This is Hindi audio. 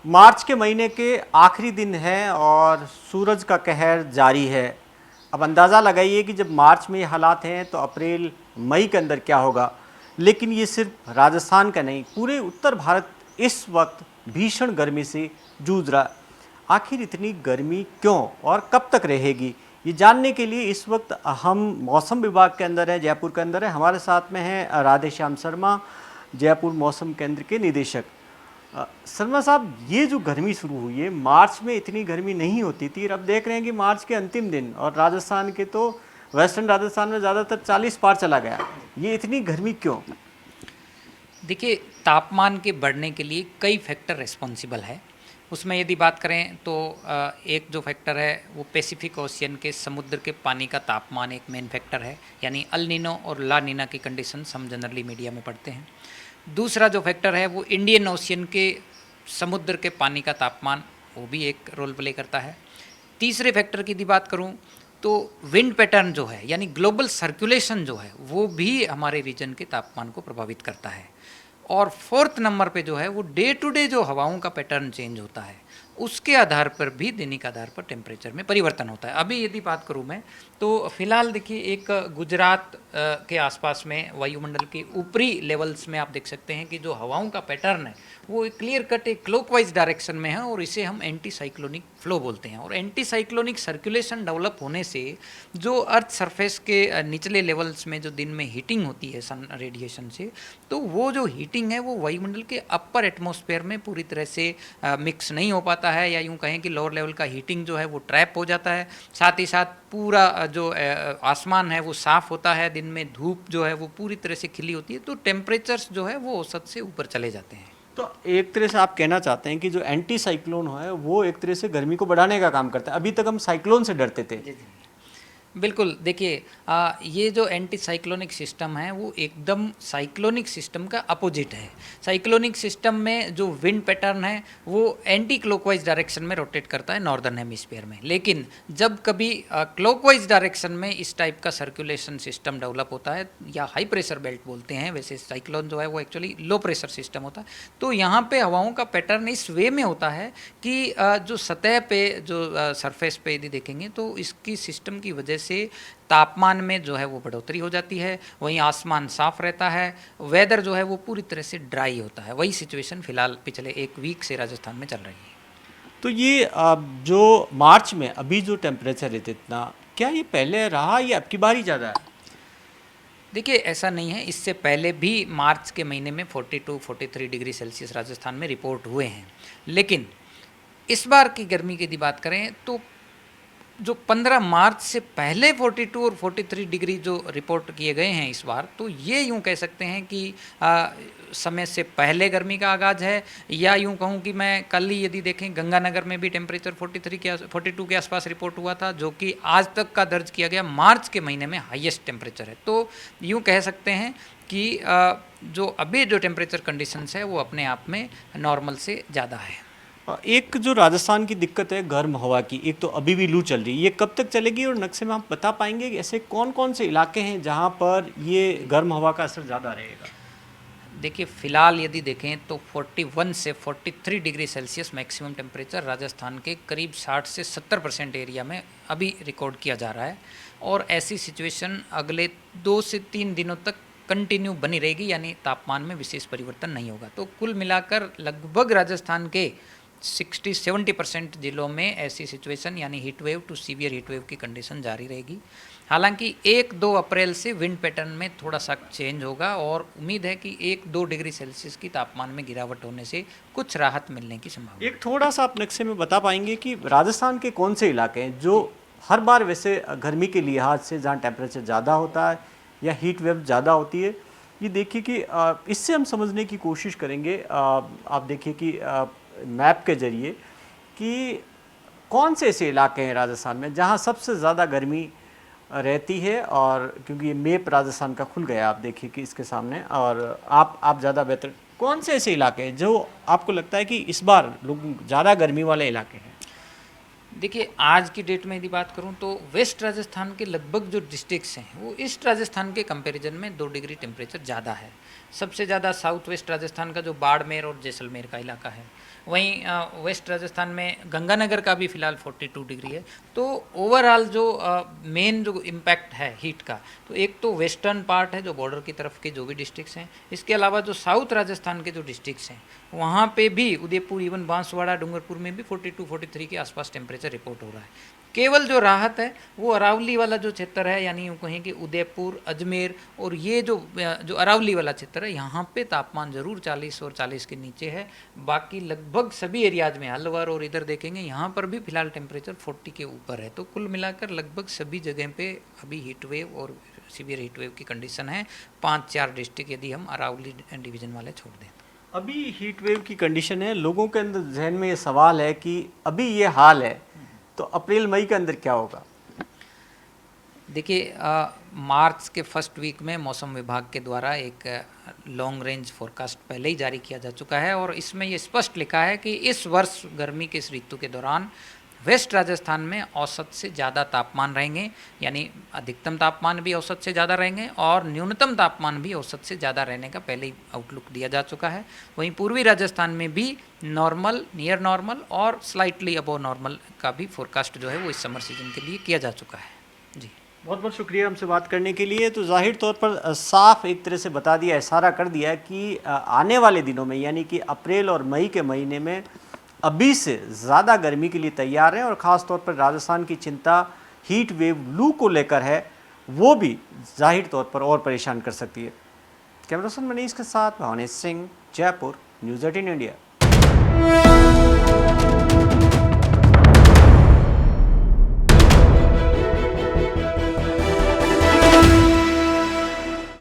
मार्च के महीने के आखिरी दिन है और सूरज का कहर जारी है। अब अंदाज़ा लगाइए कि जब मार्च में ये हालात हैं तो अप्रैल मई के अंदर क्या होगा। लेकिन ये सिर्फ राजस्थान का नहीं, पूरे उत्तर भारत इस वक्त भीषण गर्मी से जूझ रहा है। आखिर इतनी गर्मी क्यों और कब तक रहेगी, ये जानने के लिए इस वक्त हम मौसम विभाग के अंदर है, जयपुर के अंदर है। हमारे साथ में है राधेश्याम शर्मा, जयपुर मौसम केंद्र के निदेशक। शर्मा साहब, ये जो गर्मी शुरू हुई है, मार्च में इतनी गर्मी नहीं होती थी, अब देख रहे हैं कि मार्च के अंतिम दिन और राजस्थान के तो वेस्टर्न राजस्थान में ज़्यादातर 40 पार चला गया। ये इतनी गर्मी क्यों? देखिए, तापमान के बढ़ने के लिए कई फैक्टर रिस्पॉन्सिबल है। उसमें यदि बात करें तो एक जो फैक्टर है वो पैसिफिक ओशियन के समुद्र के पानी का तापमान एक मेन फैक्टर है, यानी अल नीनो और ला नीना की कंडीशंस हम जनरली मीडिया में पढ़ते हैं। दूसरा जो फैक्टर है वो इंडियन ओशियन के समुद्र के पानी का तापमान, वो भी एक रोल प्ले करता है। तीसरे फैक्टर की यदि बात करूं तो विंड पैटर्न जो है, यानी ग्लोबल सर्कुलेशन जो है, वो भी हमारे रीजन के तापमान को प्रभावित करता है। और फोर्थ नंबर पे जो है वो डे टू डे जो हवाओं का पैटर्न चेंज होता है, उसके आधार पर भी दैनिक आधार पर टेम्परेचर में परिवर्तन होता है। अभी यदि बात करूं मैं तो फिलहाल देखिए, एक गुजरात के आसपास में वायुमंडल के ऊपरी लेवल्स में आप देख सकते हैं कि जो हवाओं का पैटर्न है वो एक क्लियर कट एक क्लॉकवाइज डायरेक्शन में है, और इसे हम एंटी साइक्लोनिक फ्लो बोलते हैं। और एंटी साइक्लोनिक सर्कुलेशन डेवलप होने से जो अर्थ सरफेस के निचले लेवल्स में जो दिन में हीटिंग होती है सन रेडिएशन से, तो वो जो हीटिंग है वो वायुमंडल के अपर एटमॉस्फेयर में पूरी तरह से मिक्स नहीं हो पाता है, या यूँ कहें कि लोअर लेवल का हीटिंग जो है वो ट्रैप हो जाता है। साथ ही साथ पूरा जो आसमान है वो साफ़ होता है, दिन में धूप जो है वो पूरी तरह से खिली होती है, तो टेम्परेचर्स जो है वो औसत से ऊपर चले जाते हैं। तो एक तरह से आप कहना चाहते हैं कि जो एंटी साइक्लोन है वो एक तरह से गर्मी को बढ़ाने का काम करता है। अभी तक हम साइक्लोन से डरते थे। जी जी, बिल्कुल। देखिए, ये जो एंटी साइक्लोनिक सिस्टम है वो एकदम साइक्लोनिक सिस्टम का अपोजिट है। साइक्लोनिक सिस्टम में जो विंड पैटर्न है वो एंटी क्लॉकवाइज डायरेक्शन में रोटेट करता है नॉर्दर्न हेमिस्फीयर में, लेकिन जब कभी क्लॉकवाइज डायरेक्शन में इस टाइप का सर्कुलेशन सिस्टम डेवलप होता है, या हाई प्रेशर बेल्ट बोलते हैं, वैसे साइक्लोन जो है वो एक्चुअली लो प्रेशर सिस्टम होता है, तो यहाँ पे हवाओं का पैटर्न इस वे में होता है कि जो सतह पे जो सरफेस पे यदि देखेंगे तो इसकी सिस्टम की वजह से तापमान में जो है वो बढ़ोतरी हो जाती है, वहीं आसमान साफ रहता है, वेदर जो है वो पूरी तरह से ड्राई होता है। वही सिचुएशन फिलहाल पिछले एक वीक से राजस्थान में चल रही है। तो ये जो मार्च में अभी जो टेम्परेचर है इतना, क्या ये पहले रहा या अब की बार ही ज़्यादा है? देखिए, ऐसा नहीं है, इससे पहले भी मार्च के महीने में 42-43 डिग्री सेल्सियस राजस्थान में रिपोर्ट हुए हैं, लेकिन इस बार की गर्मी की यदि बात करें तो जो 15 मार्च से पहले 42 और 43 डिग्री जो रिपोर्ट किए गए हैं इस बार, तो ये यूं कह सकते हैं कि समय से पहले गर्मी का आगाज़ है। या यूं कहूं कि मैं कल ही यदि देखें, गंगानगर में भी टेम्परेचर 42 के आसपास रिपोर्ट हुआ था, जो कि आज तक का दर्ज किया गया मार्च के महीने में हाईएस्ट टेम्परेचर है। तो यूं कह सकते हैं कि जो अभी जो टेम्परेचर कंडीशंस है वो अपने आप में नॉर्मल से ज़्यादा है। एक जो राजस्थान की दिक्कत है गर्म हवा की, एक तो अभी भी लू चल रही है, ये कब तक चलेगी और नक्शे में आप बता पाएंगे कि ऐसे कौन कौन से इलाके हैं जहां पर ये गर्म हवा का असर ज़्यादा रहेगा? देखिए, फ़िलहाल यदि देखें तो 41 से 43 degree Celsius maximum temperature Rajasthan के करीब 60 से 70% एरिया में अभी रिकॉर्ड किया जा रहा है, और ऐसी सिचुएशन अगले 2 से 3 दिनों तक कंटिन्यू बनी रहेगी, यानी तापमान में विशेष परिवर्तन नहीं होगा। तो कुल मिलाकर लगभग राजस्थान के 60-70% जिलों में ऐसी सिचुएशन, यानी heat wave to severe heat wave की कंडीशन जारी रहेगी। हालांकि 1-2 अप्रैल से विंड पैटर्न में थोड़ा सा चेंज होगा, और उम्मीद है कि 1-2 डिग्री सेल्सियस की तापमान में गिरावट होने से कुछ राहत मिलने की संभावना। एक थोड़ा सा आप नक्शे में बता पाएंगे कि राजस्थान के कौन से इलाके हैं जो हर बार वैसे गर्मी के लिहाज से जहाँ टेम्परेचर ज़्यादा होता है या हीट वेव ज़्यादा होती है? ये देखिए कि इससे हम समझने की कोशिश करेंगे। आप देखिए कि मैप के जरिए कि कौन से ऐसे इलाके हैं राजस्थान में जहाँ सबसे ज़्यादा गर्मी रहती है। और क्योंकि ये मैप राजस्थान का खुल गया, आप देखिए कि इसके सामने, और आप ज़्यादा बेहतर, कौन से ऐसे इलाके हैं जो आपको लगता है कि इस बार लोग ज़्यादा गर्मी वाले इलाके हैं? देखिए, आज की डेट में यदि बात करूं तो वेस्ट राजस्थान के लगभग जो डिस्ट्रिक्ट्स हैं वो ईस्ट राजस्थान के कंपैरिजन में 2 डिग्री टेम्परेचर ज़्यादा है। सबसे ज़्यादा साउथ वेस्ट राजस्थान का जो बाड़मेर और जैसलमेर का इलाका है, वहीं वेस्ट राजस्थान में गंगानगर का भी फिलहाल 42 डिग्री है। तो ओवरऑल जो मेन जो इम्पैक्ट है हीट का, तो एक तो वेस्टर्न पार्ट है जो बॉर्डर की तरफ के जो भी डिस्ट्रिक्ट्स हैं, इसके अलावा जो साउथ राजस्थान के जो डिस्ट्रिक्ट्स हैं वहाँ पे भी उदयपुर, इवन बांसवाड़ा, डूंगरपुर में भी 42-43 के आसपास टेम्परेचर रिपोर्ट हो रहा है। केवल जो राहत है वो अरावली वाला जो क्षेत्र है, यानी यूँ कहें कि उदयपुर, अजमेर और ये जो अरावली वाला क्षेत्र है, यहाँ पे तापमान ज़रूर 40 और 40 के नीचे है। बाकी लगभग सभी एरियाज में, अलवर और इधर देखेंगे यहाँ पर भी फिलहाल टेम्परेचर 40 के ऊपर है। तो कुल मिलाकर लगभग सभी जगह पे अभी हीट वेव और सीवियर हीट वेव की कंडीशन है। 5-4 डिस्ट्रिक्ट यदि हम अरावली डिवीज़न वाले छोड़ दें। अभी हीट वेव की कंडीशन है, लोगों के अंदर जहन में ये सवाल है कि अभी ये हाल है तो अप्रैल मई के अंदर क्या होगा? देखिए, मार्च के फर्स्ट वीक में मौसम विभाग के द्वारा एक लॉन्ग रेंज फोरकास्ट पहले ही जारी किया जा चुका है और इसमें ये स्पष्ट लिखा है कि इस वर्ष गर्मी के इस ऋतु के दौरान वेस्ट राजस्थान में औसत से ज़्यादा तापमान रहेंगे, यानी अधिकतम तापमान भी औसत से ज़्यादा रहेंगे और न्यूनतम तापमान भी औसत से ज़्यादा रहने का पहले ही आउटलुक दिया जा चुका है। वहीं पूर्वी राजस्थान में भी नॉर्मल, नियर नॉर्मल और स्लाइटली अबव नॉर्मल का भी फोरकास्ट जो है वो इस समर सीजन के लिए किया जा चुका है। जी, बहुत बहुत शुक्रिया हमसे बात करने के लिए। तो जाहिर तौर पर साफ एक तरह से बता दिया, इशारा कर दिया कि आने वाले दिनों में यानी कि अप्रैल और मई के महीने में अभी से ज़्यादा गर्मी के लिए तैयार हैं और ख़ास तौर पर राजस्थान की चिंता हीट वेव लू को लेकर है, वो भी जाहिर तौर पर और परेशान कर सकती है। कैमरा पर्सन मनीष के साथ भावनेश सिंह, जयपुर, न्यूज़ 18 इंडिया।